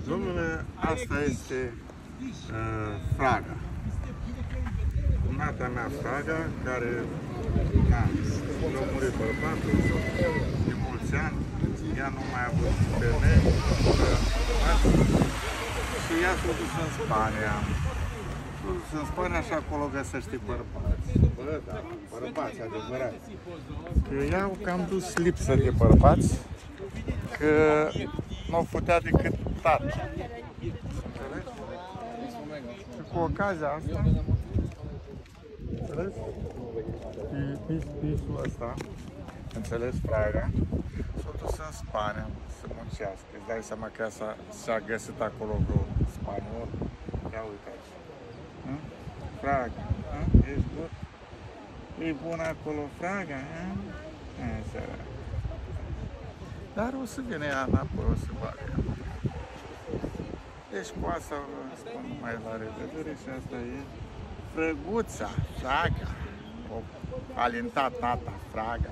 Domnule, asta este Fraga. Cumnata mea Fraga, care a murit bărbatul de mulți ani, ea nu mai a avut femeie și ea s-a dus în Spania. S-a dus în Spania și acolo găsește bărbați. Bă, da, bărbați adevărați. Că ea au cam dus lipsă de bărbați, că nu putea decât tată. Și cu ocazia asta, înțeles? Pisul ăsta, înțeles, Fraga, s-a dus în Spania să muncească. Îți dai seama că s-a găsit acolo cu spaniol. Ia uitați. Fraga, ești bun? E bun acolo Fraga? Așa. Dar o să vină ea înapoi, o să vadă. Deci cu asta vă spun mai la revedere și asta e Frăguța, Fraga. O alintat tata, Fraga.